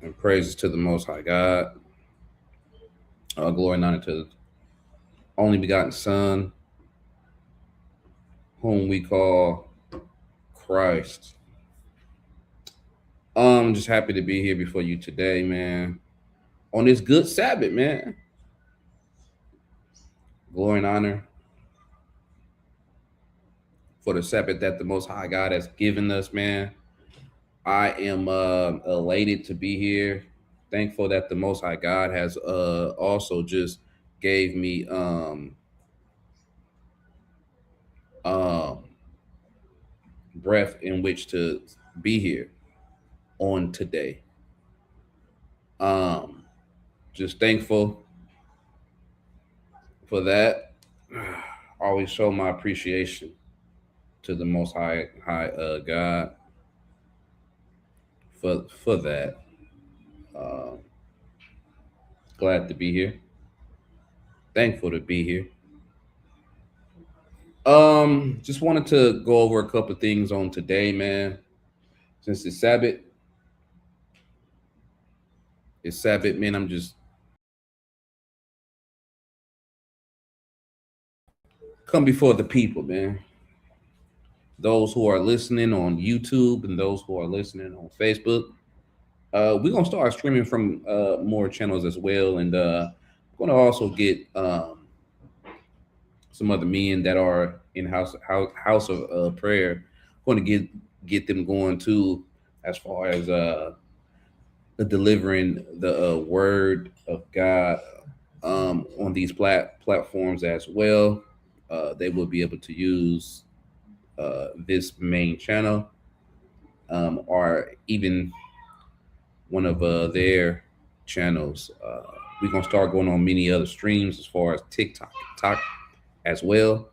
And praises to the Most High God. Glory and honor to the only begotten Son, whom we call Christ. I'm just happy to be here before you today, man. On this good Sabbath, man. Glory and honor for the Sabbath that the Most High God has given us, man. I am elated to be here. Thankful that the Most High God has also just gave me um, breath in which to be here on today. Um, just thankful for that. Always show my appreciation to the Most High God for that. Uh, Glad to be here. Thankful to be here. Just wanted to go over a couple of things on today, man. Since it's Sabbath, man. I'm just come before the people, man. Those who are listening on YouTube and those who are listening on Facebook. We're gonna start streaming from more channels as well, and gonna also get some other men that are in house of prayer. Going to get them going too, as far as the delivering the word of God on these platforms as well. They will be able to use this main channel or even one of their channels. We're gonna start going on many other streams as far as TikTok as well.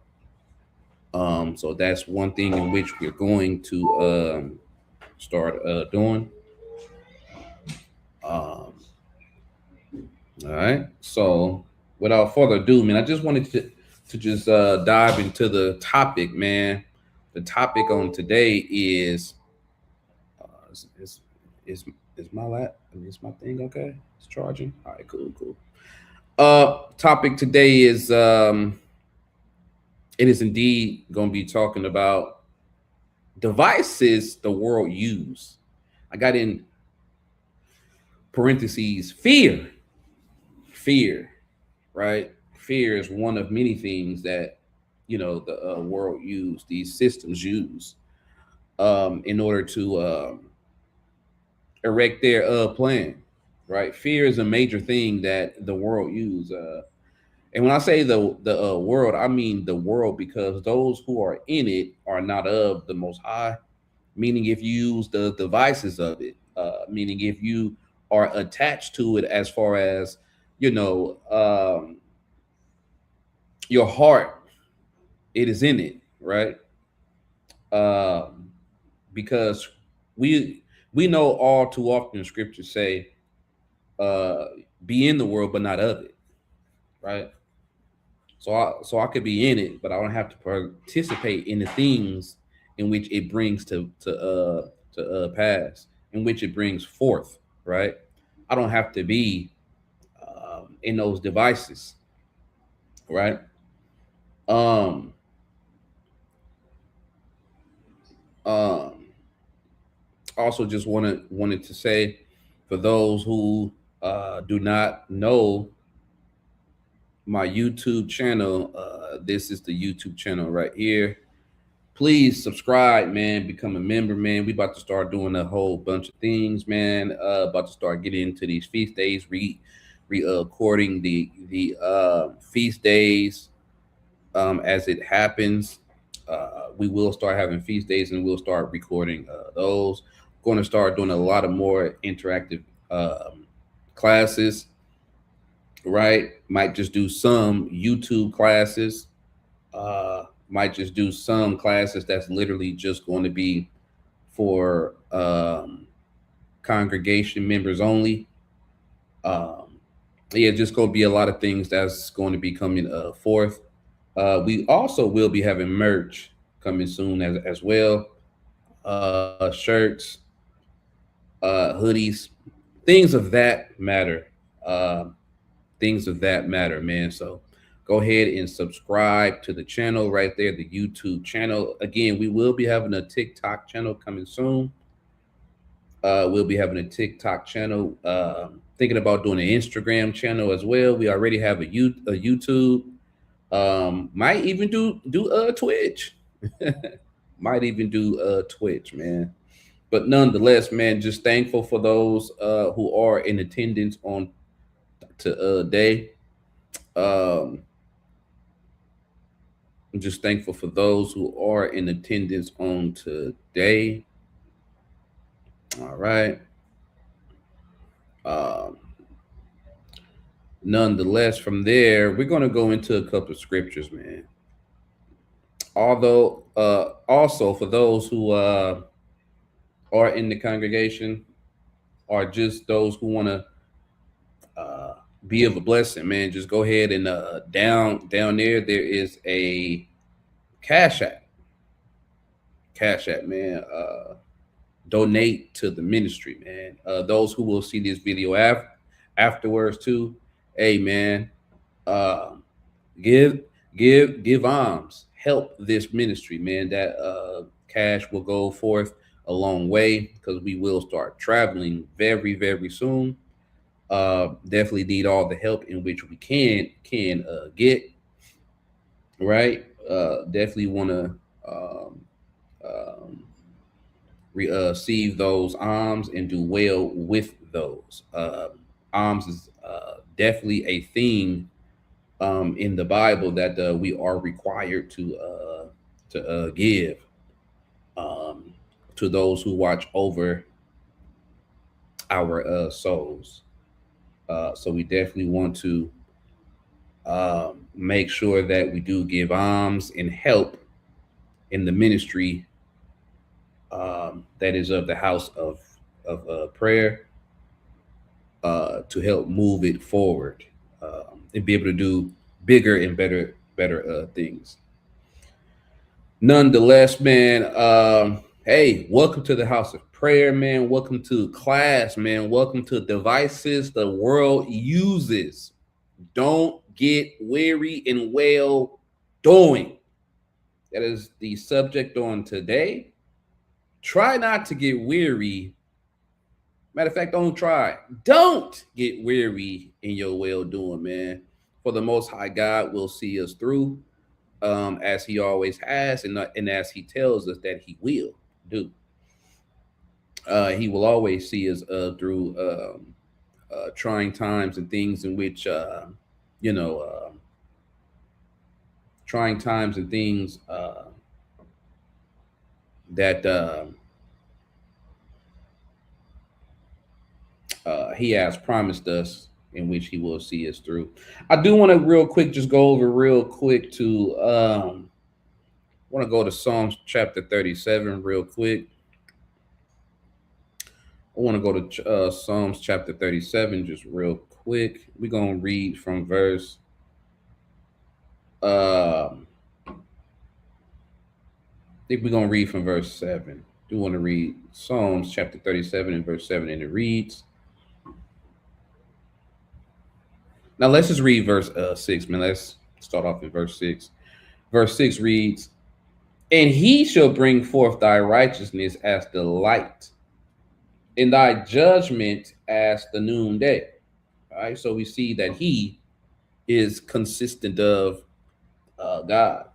So that's one thing in which we're going to start doing. All right. So without further ado, man, I just wanted to just dive into the topic, man. The topic on today uh, is is is, is my is my thing okay? It's charging. All right, cool. Topic today is it is indeed going to be talking about devices the world use. I got in parentheses fear, right? Fear is one of many things that the world use, these systems use, in order to erect their plan, right? Fear is a major thing that the world use, and when I say the world, I mean the world, because those who are in it are not of the Most High. Meaning, if you use the devices of it, meaning if you are attached to it, as far as you know, your heart, it is in it, right? Um, because we we know all too often scriptures say, uh, "Be in the world, but not of it," right? So I could be in it, but I don't have to participate in the things in which it brings to pass, in which it brings forth, right? I don't have to be in those devices, right? Um, um, Also, just wanted to say, for those who do not know my YouTube channel, this is the YouTube channel right here. Please subscribe, man. Become a member, man. We about to start doing a whole bunch of things, man. About to start getting into these feast days, recording the feast days as it happens. We will start having feast days, and we'll start recording those. Going to start doing a lot of more interactive classes, right? Might just do some YouTube classes. Might just do some classes that's literally just going to be for congregation members only. Um, yeah, just going to be a lot of things that's going to be coming forth. We also will be having merch coming soon as well. Shirts, hoodies, things of that matter. Uh, things of that matter, man. So go ahead and subscribe to the channel right there, the YouTube channel. Again, we will be having a TikTok channel coming soon. We'll be having a TikTok channel. Thinking about doing an Instagram channel as well. We already have a YouTube. Might even do Twitch. Might even do Twitch, man. But nonetheless, man, just thankful for those who are in attendance on today. Um, I'm just thankful for those who are in attendance on today. All right. Um, Nonetheless, from there, we're going to go into a couple of scriptures, man. Although, also for those who are in the congregation, or just those who want to be of a blessing, man, just go ahead and down there is a Cash App. Cash App, man. Donate to the ministry, man. Those who will see this video afterwards too. Hey, man, uh, give give alms. Help this ministry, man. That cash will go forth a long way because we will start traveling very very soon. Definitely need all the help in which we can get. Right. Definitely want to um, um, receive those alms and do well with those. Alms is definitely a thing in the Bible that we are required to give um, to those who watch over our souls. So we definitely want to make sure that we do give alms and help in the ministry that is of the house of prayer to help move it forward and be able to do bigger and better things. Nonetheless, man, hey, welcome to the house of prayer, man. Welcome to class, man. Welcome to devices the world uses. Don't get weary in well doing. That is the subject on today. Try not to get weary. Matter of fact, don't try. Don't get weary in your well doing, man. For the Most High God will see us through, as He always has, and as He tells us that He will do. He will always see us through trying times and things in which, you know, trying times and things that He has promised us, in which He will see us through. I do want to real quick just go over real quick to want to go to Psalms chapter 37 real quick. I want to go to Psalms chapter 37 just real quick. We're going to read from verse I think we're going to read from verse 7. I do want to read Psalms chapter 37 and verse 7, and it reads. Now let's just read verse 6, man. Let's start off in verse 6. Verse 6 reads, "And He shall bring forth thy righteousness as the light, and thy judgment as the noonday." All right, so we see that He is consistent of God.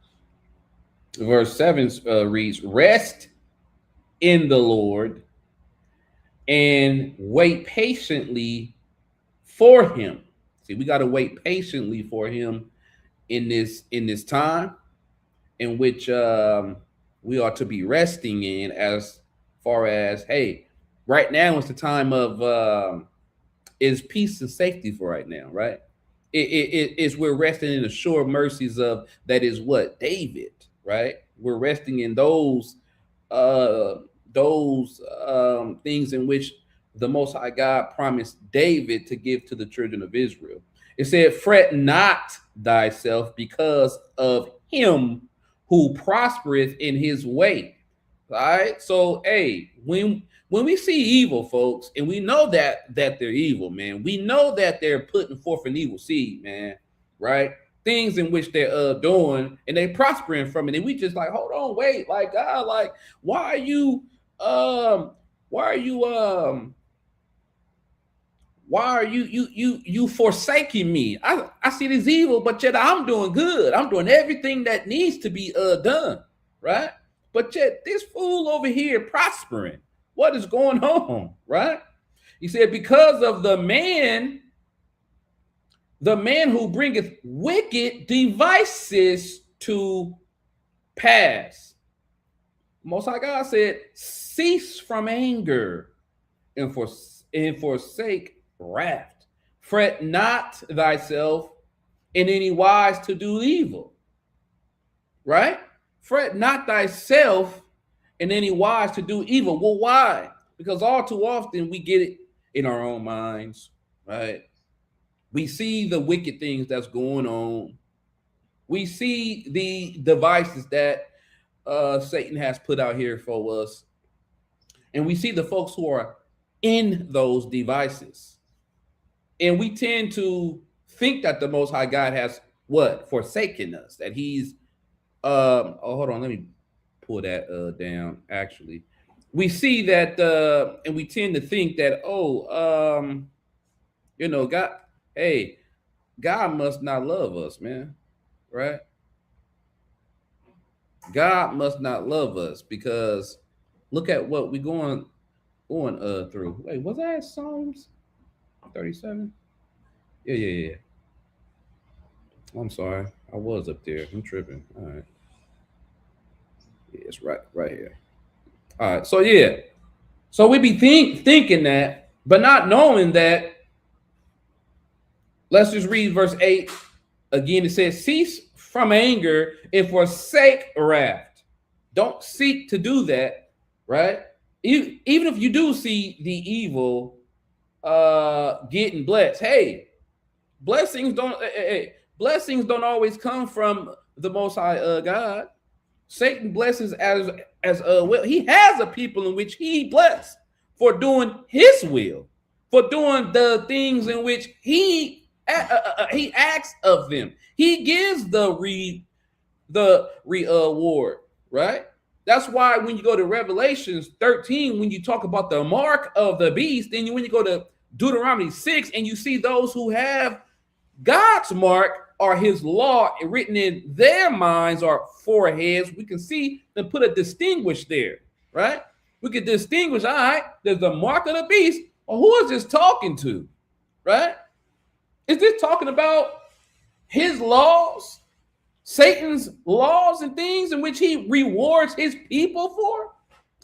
Verse 7 reads, "Rest in the Lord and wait patiently for Him." See, we got to wait patiently for Him in this time in which we ought to be resting in, as far as, hey, right now is the time of is peace and safety for right now, right? It's we're resting in the sure mercies of that is what David, right? We're resting in uh things in which the Most High God promised David to give to the children of Israel. It said, "Fret not thyself because of him who prospereth in his way." All right. So, hey, When we see evil, folks, and we know that they're evil, man, we know that they're putting forth an evil seed, man, right? Things in which they're doing, and they prospering from it, and we just like, hold on, wait, like God, like, why are you, why are you, why are you forsaking me? I see this evil, but yet I'm doing good. I'm doing everything that needs to be done, right? But yet this fool over here prospering. What is going on, right? He said, because of the man who bringeth wicked devices to pass. Most High God said, cease from anger and forsake wrath. Fret not thyself in any wise to do evil. Right? Fret not thyself in any wise to do evil. Well, why? Because all too often we get it in our own minds, right? We see the wicked things that's going on. We see the devices that Satan has put out here for us. And we see the folks who are in those devices. And we tend to think that the Most High God has what? Forsaken us. That he's, hold on, let me pull that down, actually. We see that, and we tend to think that, God, hey, God must not love us, man, right? God must not love us because look at what we're going through. Wait, was that Psalms 37? Yeah. I'm sorry, I was up there. I'm tripping. All right, yeah, it's right here. All right, so yeah, so we be thinking that, but not knowing that. Let's just read verse 8 again. It says, cease from anger and forsake wrath. Don't seek to do that, right? Even if you do see the evil getting blessed, hey, blessings don't always come from the Most High God. Satan blesses as well. He has a people in which he blessed for doing his will, for doing the things in which he asks of them. He gives the reward, right? That's why when you go to Revelations 13, when you talk about the mark of the beast, then when you go to Deuteronomy 6 and you see those who have God's mark or his law written in their minds or foreheads, we can see and put a distinguish there, right? We can distinguish, all right, there's the mark of the beast. Well, who is this talking to, right? Is this talking about his laws, Satan's laws and things in which he rewards his people for?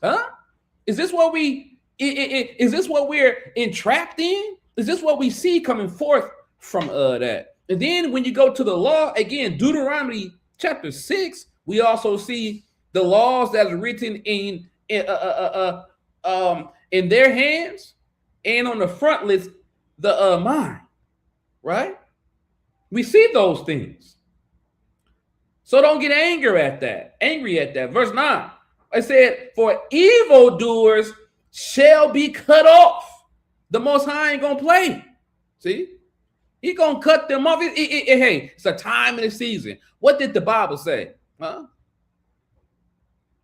Huh? Is this what is this what we're entrapped in? Is this what we see coming forth from that? And then when you go to the law, again, Deuteronomy chapter 6, we also see the laws that are written in their hands, and on the front list, the mind, right? We see those things. So don't get angry at that. Verse 9, I said, for evildoers shall be cut off. The Most High ain't gonna play. See? He gonna cut them off. Hey, it's a time and a season. What did the Bible say? Huh?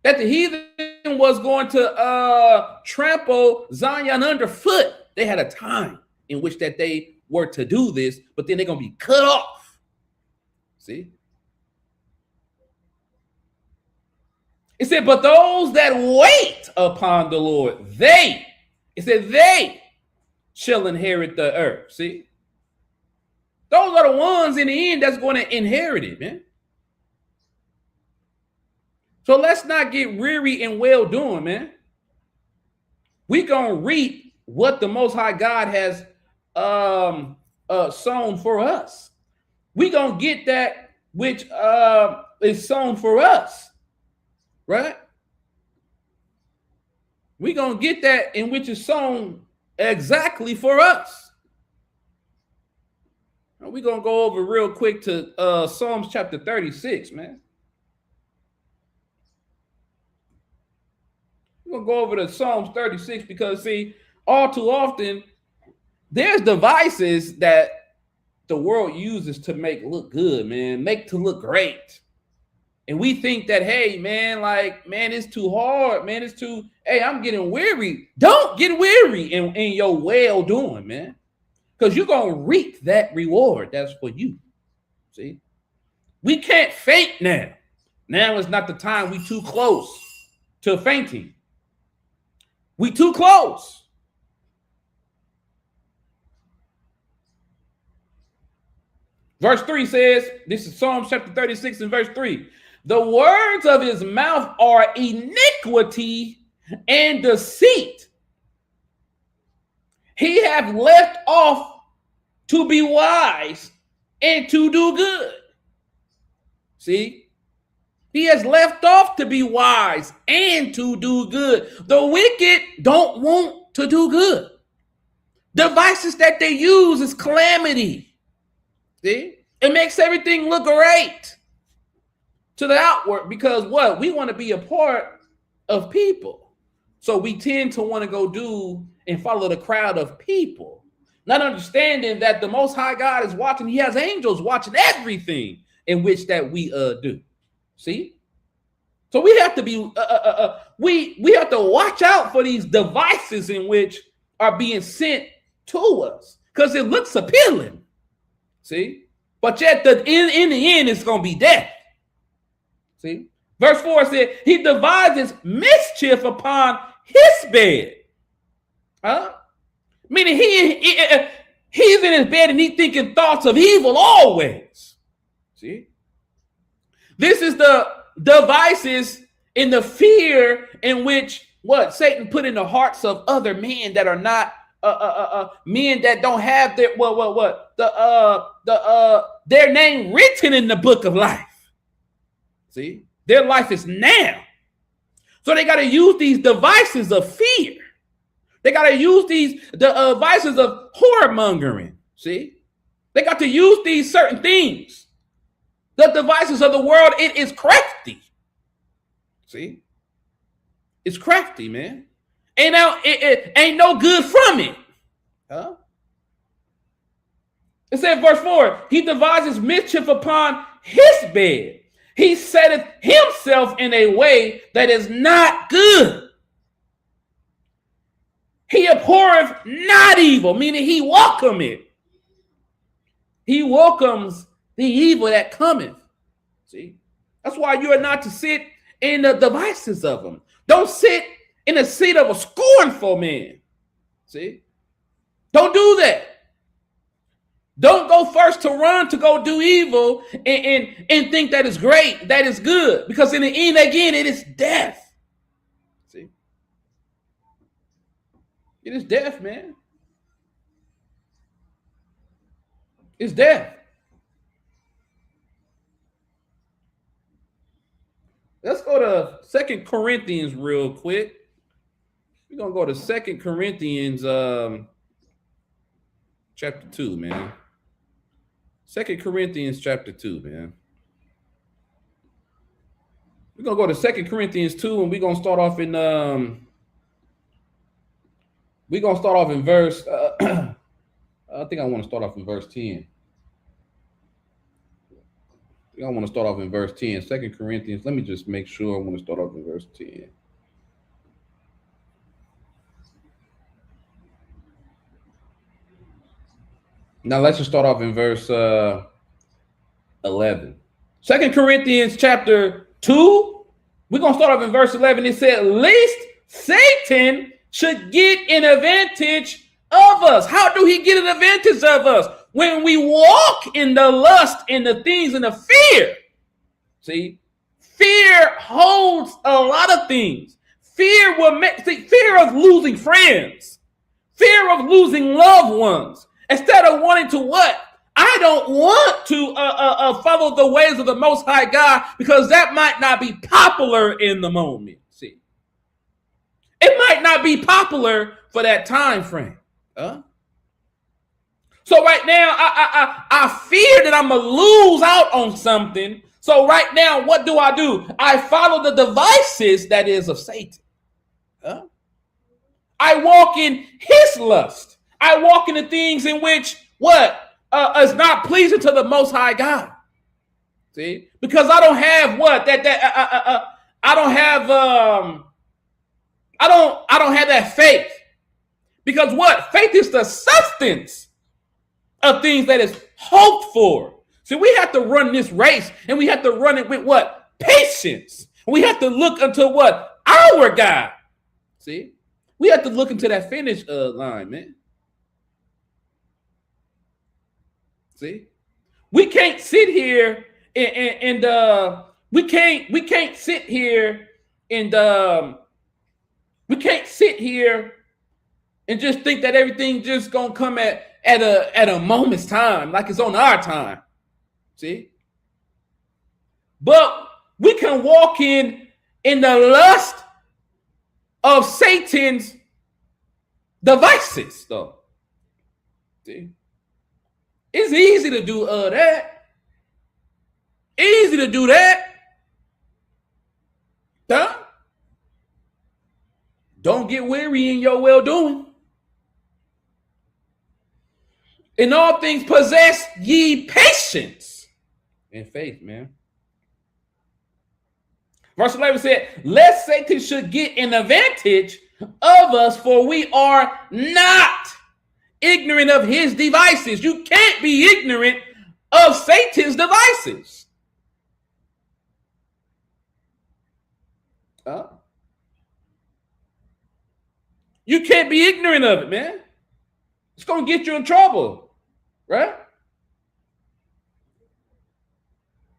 That the heathen was going to trample Zion underfoot. They had a time in which that they were to do this, but then they're gonna be cut off. See? It said, but those that wait upon the Lord, they shall inherit the earth. See? Those are the ones in the end that's going to inherit it, man. So let's not get weary and well doing, man. We're going to reap what the Most High God has sown for us. We're going to get that which is sown for us, right? We're going to get that in which is sown exactly for us. We're going to go over real quick to Psalms chapter 36, man. We're going to go over to Psalms 36 because, see, all too often, there's devices that the world uses to make look good, man, make to look great. And we think that, hey, man, like, man, it's too hard, man, it's too, hey, I'm getting weary. Don't get weary in your well-doing, man, because you're going to reap that reward that's for you. See? We can't faint now. Now is not the time. We too close to fainting. We too close. Verse 3 says, this is Psalms chapter 36 and verse 3. The words of his mouth are iniquity and deceit. He hath left off to be wise and to do good. See? He has left off to be wise and to do good. The wicked don't want to do good. Devices that they use is calamity. See? It makes everything look great to the outward because what? We want to be a part of people. So we tend to want to go do and follow the crowd of people. Not understanding that the Most High God is watching. He has angels watching everything in which that we do. See? So we have to be, we have to watch out for these devices in which are being sent to us because it looks appealing. See? But yet in the end, it's going to be death. See? Verse 4 said, he devises mischief upon his bed. Huh? Meaning he's in his bed and he's thinking thoughts of evil always. See? This is the devices in the fear in which what Satan put in the hearts of other men that are not men that don't have their their name written in the book of life. See, their life is now, so they got to use these devices of fear. They got to use these devices of whoremongering. See, they got to use these certain things. The devices of the world, it is crafty. See? It's crafty, man. And now it ain't no good from it. Huh? It said, verse 4, he devises mischief upon his bed. He setteth himself in a way that is not good. He abhorreth not evil, meaning he welcome it. He welcomes the evil that cometh. See? That's why you are not to sit in the devices of them. Don't sit in the seat of a scornful man. See? Don't do that. Don't go first to run to go do evil and think that is great, that is good. Because in the end, again, it is death. See? It is death, man. It's death. Let's go to 2 Corinthians real quick. We're going to go to 2 Corinthians chapter 2, man. 2 Corinthians chapter 2, man. We're going to go to 2 Corinthians 2, and we're going to start off in verse I think I want to start off in verse 10. I want to start off in verse 10. 2 Corinthians. Let me just make sure. I want to start off in verse 10. Now let's just start off in verse 11. 2 Corinthians chapter 2. We're going to start off in verse 11. It said, least Satan should get an advantage of us. How do he get an advantage of us? When we walk in the lust, in the things, in the fear. See, fear holds a lot of things. Fear will make, fear of losing friends, fear of losing loved ones. Instead of wanting to what? I don't want to follow the ways of the Most High God because that might not be popular in the moment. See, it might not be popular for that time frame. So right now, I fear that I'm going to lose out on something. So right now, what do? I follow the devices that is of Satan. I walk in his lust. I walk in the things in which what is not pleasing to the Most High God. See, because I don't have what I don't have I don't have that faith. Because what faith is the substance of things that is hoped for. So we have to run this race, and we have to run it with what patience. We have to look unto what our God. See, we have to look into that finish line, man. See, we can't sit here and we can't sit here and we can't sit here and just think that everything just gonna come at a moment's time, like it's on our time. See, but we can walk in the lust of Satan's devices, though. See, it's easy to do that. Easy to do that. Huh? Don't get weary in your well-doing. In all things possess ye patience and faith, man. Verse 11 said, lest Satan should get an advantage of us, for we are not ignorant of his devices. You can't be ignorant of Satan's devices. You can't be ignorant of it, man. It's going to get you in trouble, right?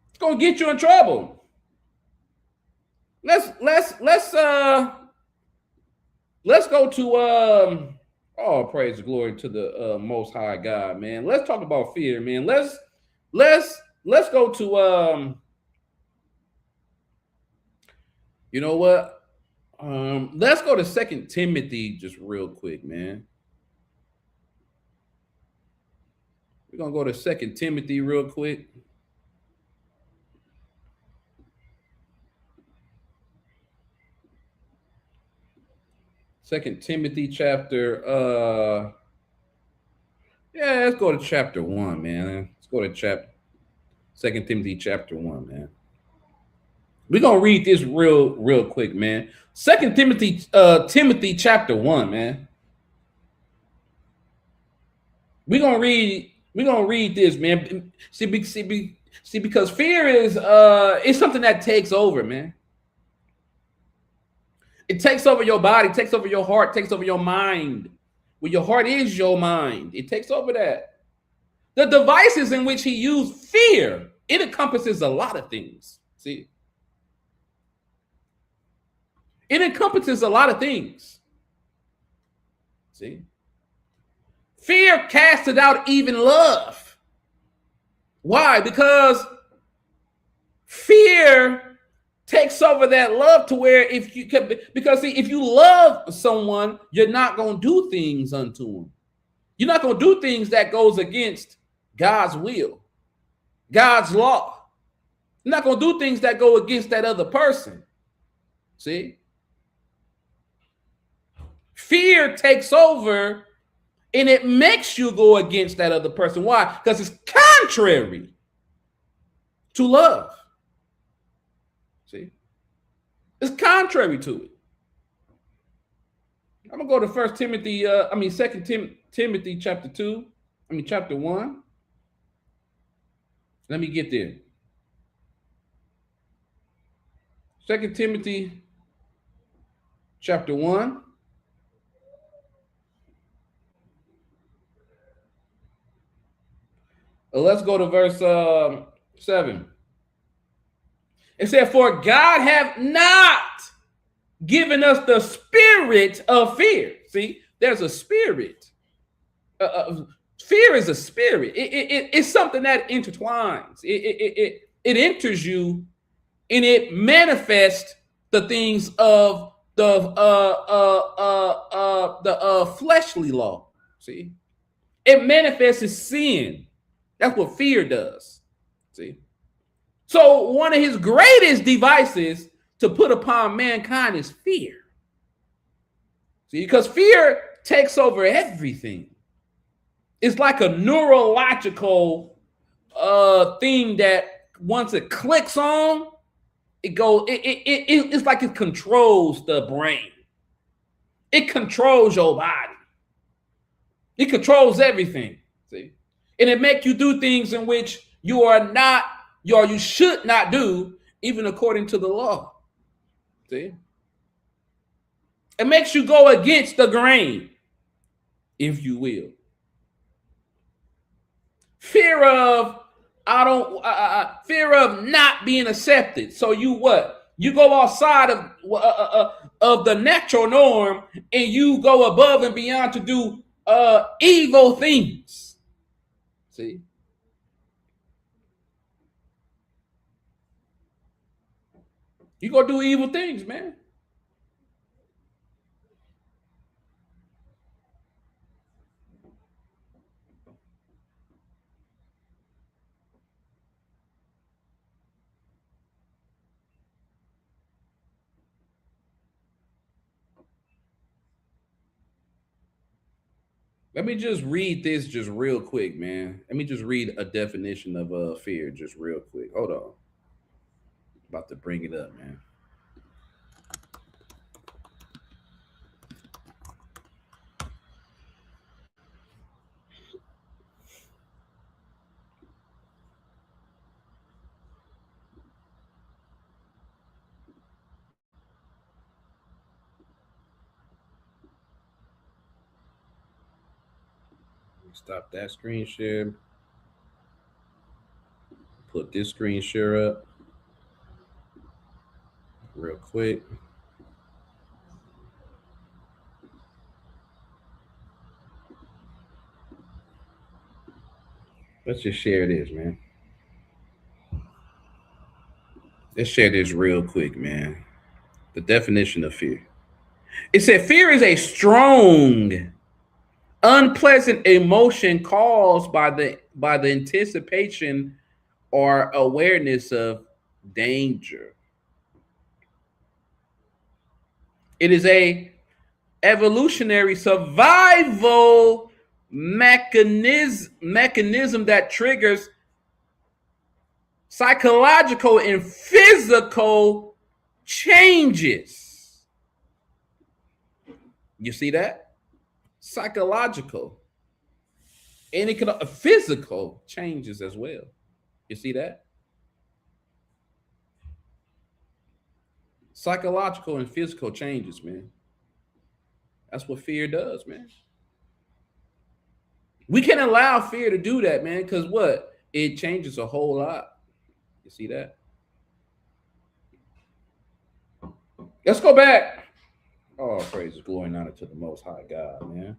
It's going to get you in trouble. Let's go to oh, praise and glory to the Most High God, man. Let's talk about fear, man. Let's go to you know what? Let's go to 2 Timothy just real quick, man. We're gonna go to 2 Timothy real quick. Second Timothy chapter let's go to chapter 1, man. Let's go to 2 Timothy chapter 1, man. We're gonna read this real quick, man. 2 Timothy chapter 1, man. We're gonna read this, man. See, because fear is it's something that takes over, man. It takes over your body, takes over your heart, takes over your mind. Well, your heart is your mind. It takes over that. The devices in which he used fear, it encompasses a lot of things. See? It encompasses a lot of things. See? Fear casted out even love. Why? Because fear takes over that love to where if you love someone, you're not going to do things unto them. You're not going to do things that goes against God's will, God's law. You're not going to do things that go against that other person. See? Fear takes over and it makes you go against that other person. Why? Because it's contrary to love. See? It's contrary to it. I'm going to go to 2 Timothy chapter 2. Chapter 1. Let me get there. 2 Timothy chapter 1. Let's go to verse 7. It said, for God hath not given us the spirit of fear. See, there's a spirit. Fear is a spirit. It's something that intertwines. It enters you, and it manifests the things of the fleshly law. See, it manifests as sin. That's what fear does. See, so one of his greatest devices to put upon mankind is fear. See, because fear takes over everything. It's like a neurological thing that once it clicks on, it's like it controls the brain. It controls your body. It controls everything. See? And it makes you do things in which you are not, you should not do, even according to the law. See? It makes you go against the grain, if you will. Fear of fear of not being accepted. So you what? You go outside of the natural norm, and you go above and beyond to do evil things. See? You go do evil things, man. Let me just read this just real quick, man. Let me just read a definition of fear just real quick. Hold on. About to bring it up, man. Stop that screen share. Put this screen share up real quick. Let's just share this, man. Let's share this real quick, man. The definition of fear. It said fear is a strong, unpleasant emotion caused by the anticipation or awareness of danger. It is a evolutionary survival mechanism that triggers psychological and physical changes. You see that? Psychological. And it can physical changes as well. You see that? Psychological and physical changes, man. That's what fear does, man. We can't allow fear to do that, man, because what? It changes a whole lot. You see that? Let's go back. Oh, praise is glory and honor to the Most High God, man.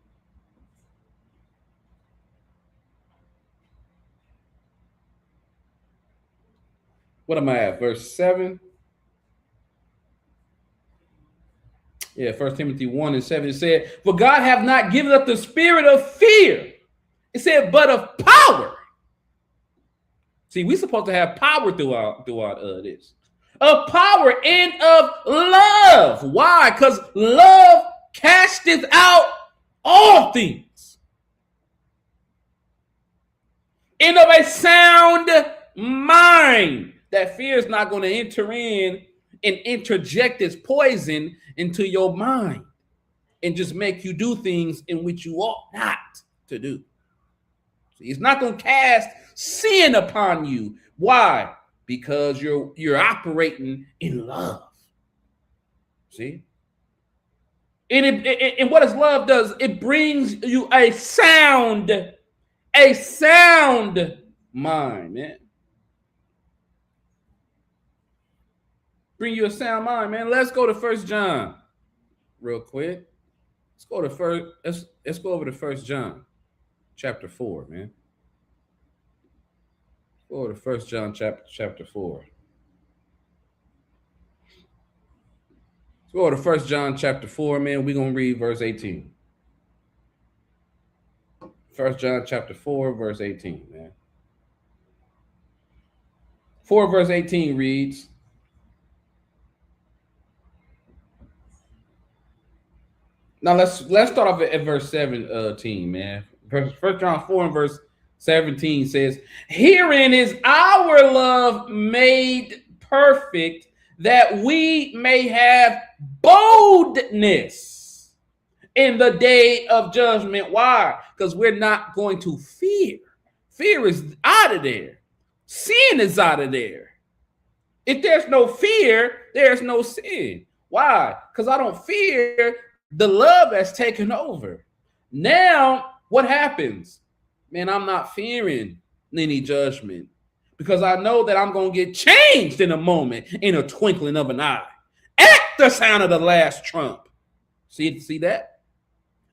What am I at? Verse 7? Yeah, 1 Timothy 1:7. It said, for God hath not given us the spirit of fear. It said, but of power. See, we're supposed to have power throughout this. Of power and of love. Why? Because love casteth out all things. And of a sound mind. That fear is not going to enter in and interject its poison into your mind and just make you do things in which you ought not to do. See, it's not going to cast sin upon you. Why? Because you're operating in love. See? And what does love does? It brings you a sound mind, man. Bring you a sound mind, man. Let's go to 1 John real quick. Let's go over to 1 John chapter 4, man. Go to 1 John chapter 4. Let's go to 1 John chapter 4, man. We're going to read verse 18. 1 John chapter 4, verse 18, man. 4 verse 18 reads, Now let's start off at verse 17, man. First John 4 and verse 17 says, "Herein is our love made perfect, that we may have boldness in the day of judgment." Why? Because we're not going to fear. Fear is out of there. Sin is out of there. If there's no fear, there's no sin. Why? Because I don't fear the love that's taken over. Now, what happens? Man, I'm not fearing any judgment because I know that I'm going to get changed in a moment, in a twinkling of an eye, at the sound of the last trump. See that?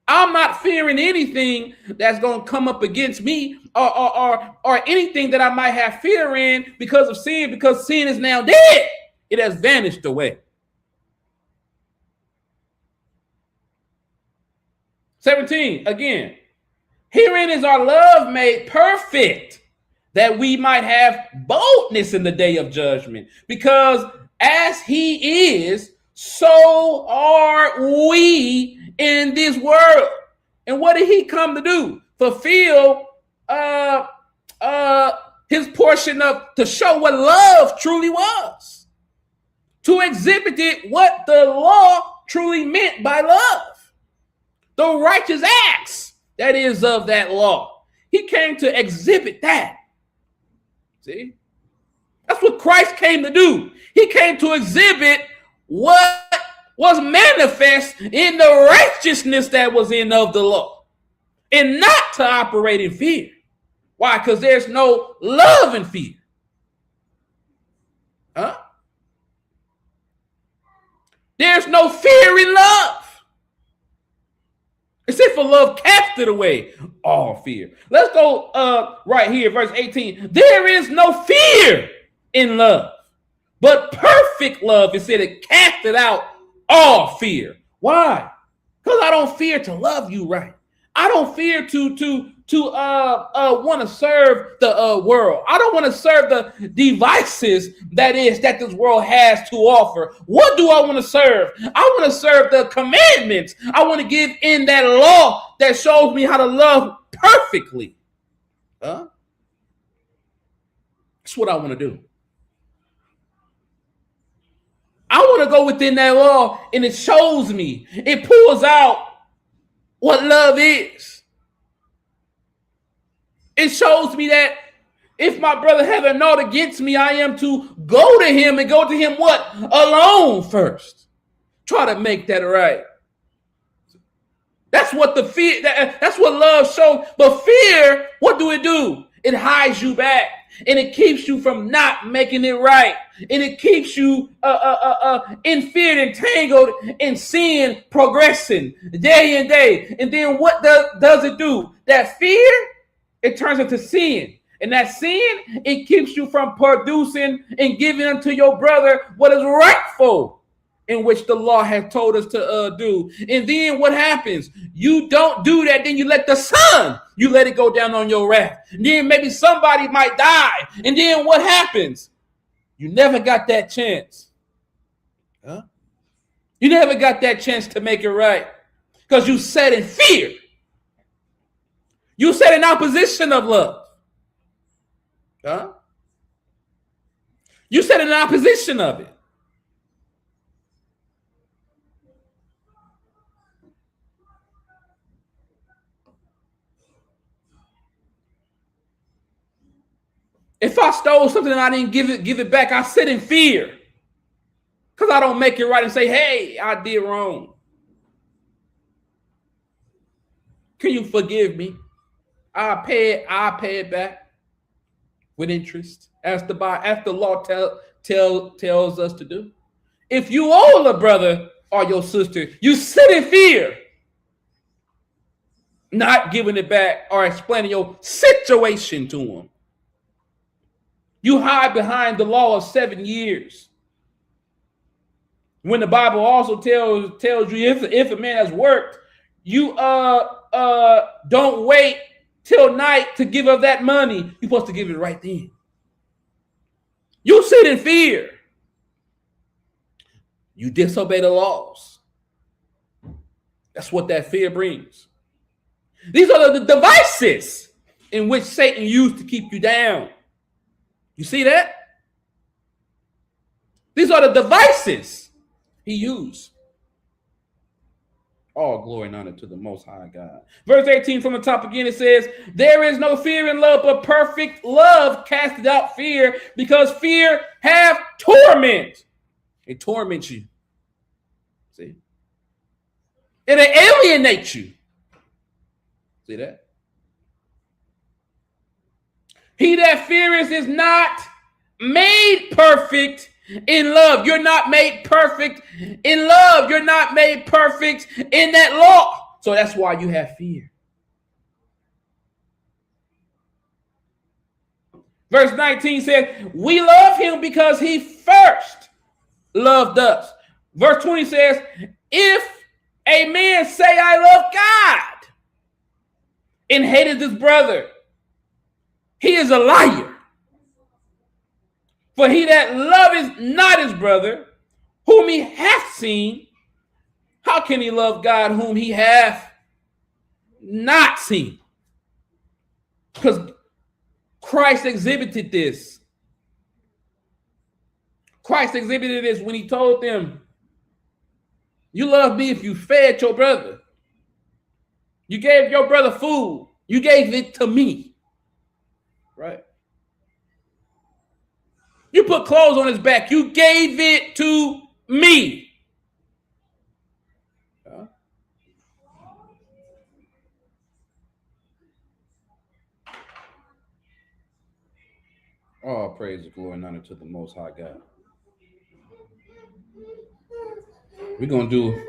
I'm not fearing anything that's going to come up against me or anything that I might have fear in because of sin, because sin is now dead. It has vanished away. 17, again. "Herein is our love made perfect, that we might have boldness in the day of judgment. Because as he is, so are we in this world." And what did he come to do? Fulfill his portion of, to show what love truly was. To exhibit it, what the law truly meant by love. The righteous acts, that is, of that law. He came to exhibit that. See? That's what Christ came to do. He came to exhibit what was manifest in the righteousness that was in of the law. And not to operate in fear. Why? Because there's no love in fear. Huh? There's no fear in love. It said, "For love casteth away all fear." Let's go right here, verse 18. "There is no fear in love, but perfect love," it said, "it casteth out all fear." Why? Because I don't fear to love you right. I don't fear to want to serve the world. I don't want to serve the devices that this world has to offer. What do I want to serve? I want to serve the commandments. I want to give in that law that shows me how to love perfectly. Huh? That's what I want to do. I want to go within that law, and it shows me, it pulls out what love is. It shows me that if my brother have a naught against me, I am to go to him and go to him what? Alone first. Try to make that right. That's what the fear, that's what love shows. But fear, what do? It hides you back, and it keeps you from not making it right. And it keeps you in fear, entangled in sin, progressing day and day. And then what does it do? That fear, it turns into sin. And that sin, it keeps you from producing and giving unto your brother what is rightful, in which the law has told us to do. And then what happens? You don't do that. Then you let the sun, you let it go down on your wrath. And then maybe somebody might die. And then what happens? You never got that chance. Huh? You never got that chance to make it right. Because you sat in fear. You sat in opposition of love. Huh? You sat in opposition of it. If I stole something and I didn't give it back, I sit in fear. Because I don't make it right and say, hey, I did wrong. Can you forgive me? I'll pay it back with interest, as the law tells us to do. If you owe a brother or your sister, you sit in fear, not giving it back or explaining your situation to them. You hide behind the law of 7 years. When the Bible also tells you if a man has worked, you don't wait till night to give up that money. You're supposed to give it right then. You sit in fear. You disobey the laws. That's what that fear brings. These are the devices in which Satan used to keep you down. You see that? These are the devices he used. All glory and honor to the Most High God. Verse 18 from the top again, it says, there is no fear in love, but perfect love casteth out fear, because fear hath torment. It torments you. See? It alienates you. See that? He that feareth is not made perfect in love. You're not made perfect in love. You're not made perfect in that law. So that's why you have fear. Verse 19 says, we love him because he first loved us. Verse 20 says, if a man say I love God and hated his brother, he is a liar. For he that loveth not his brother, whom he hath seen, how can he love God whom he hath not seen? Because Christ exhibited this. Christ exhibited this when he told them, you love me if you fed your brother. You gave your brother food. You gave it to me. Right? You put clothes on his back. You gave it to me. All praise, glory, and honor to the Most High God. We're going to do,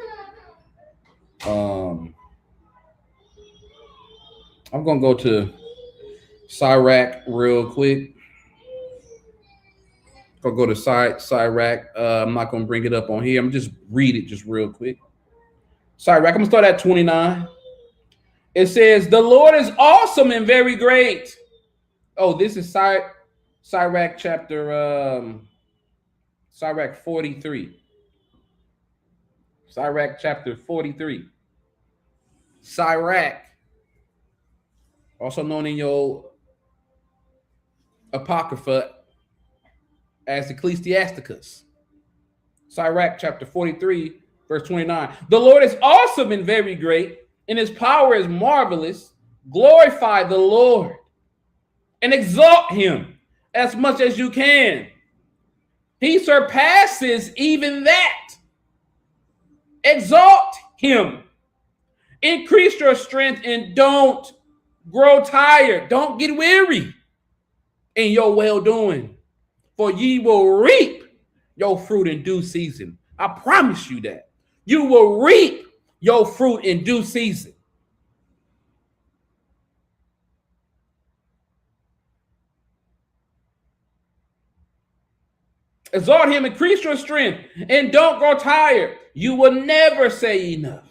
I'm going to go to Sirach real quick. I'll go to Sirach. I'm not going to bring it up on here. I'm just read it just real quick. Sirach, I'm going to start at 29. It says, the Lord is awesome and very great. Oh, this is Sirach chapter, Sirach 43. Sirach chapter 43. Sirach, also known in your Apocrypha as Ecclesiasticus. Sirach chapter 43, verse 29. The Lord is awesome and very great, and his power is marvelous. Glorify the Lord and exalt him as much as you can. He surpasses even that. Exalt him. Increase your strength and don't grow tired. Don't get weary in your well-doing, for ye will reap your fruit in due season. I promise you that. You will reap your fruit in due season. Exalt him, increase your strength, and don't grow tired. You will never say enough.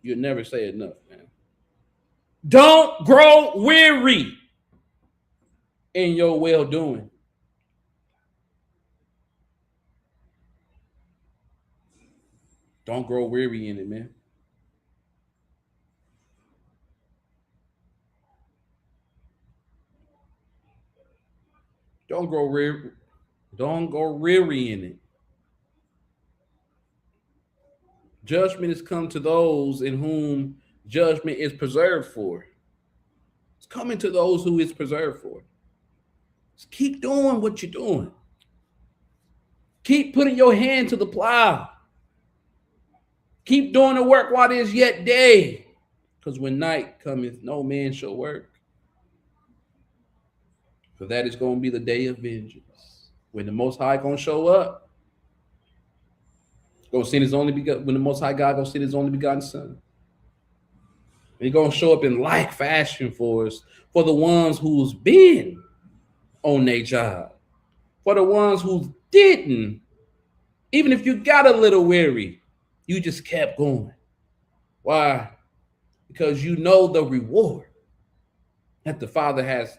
You'll never say enough, man. Don't grow weary in your well-doing. Don't grow weary in it, man. Don't grow weary. Don't go weary in it. Judgment is come to those in whom judgment is preserved for. It's coming to those who it's preserved for. Just keep doing what you're doing. Keep putting your hand to the plow. Keep doing the work while there's yet day. Because when night cometh, no man shall work. For that is going to be the day of vengeance. When the Most High going to show up. Gonna send his only begotten, when the Most High God gonna send his only begotten Son. He's gonna show up in like fashion for us, for the ones who's been on their job, for the ones who didn't. Even if you got a little weary, you just kept going. Why? Because you know the reward that the Father has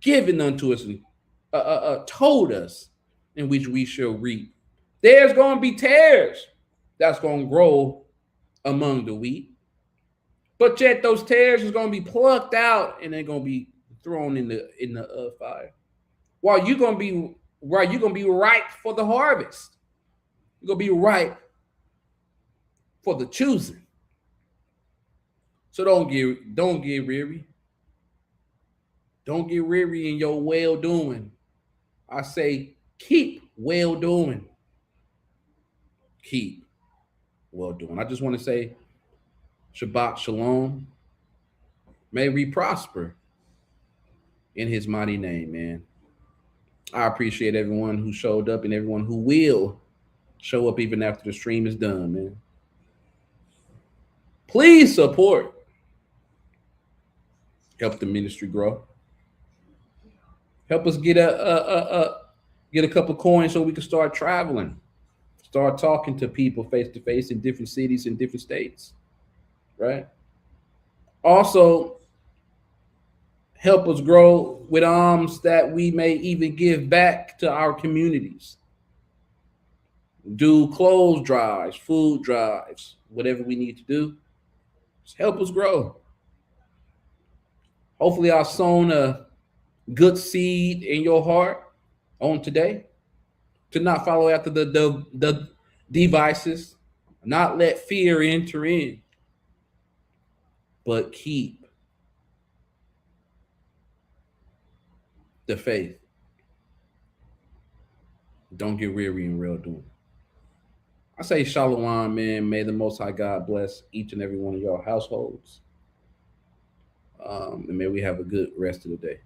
given unto us and told us in which we shall reap. There's going to be tares. that's going to grow among the wheat. But yet those tares is going to be plucked out and they're going to be thrown in the fire. While you're going to be right, you're going to be ripe for the harvest. You're going to be ripe for the choosing. So don't get weary. Don't get weary in your well doing. I say keep well doing. Keep well doing. I just want to say Shabbat Shalom. May we prosper in his mighty name, man. I appreciate everyone who showed up and everyone who will show up even after the stream is done, man. Please support. Help the ministry grow. Help us get a couple coins so we can start traveling. Start talking to people face to face in different cities and different states. Right? Also, help us grow with alms that we may even give back to our communities. Do clothes drives, food drives, whatever we need to do. Just help us grow. Hopefully, I've sown a good seed in your heart on today to not follow after the devices, not let fear enter in, but keep the faith. Don't get weary in real doing. I say shalom, man. May the Most High God bless each and every one of your households. And may we have a good rest of the day.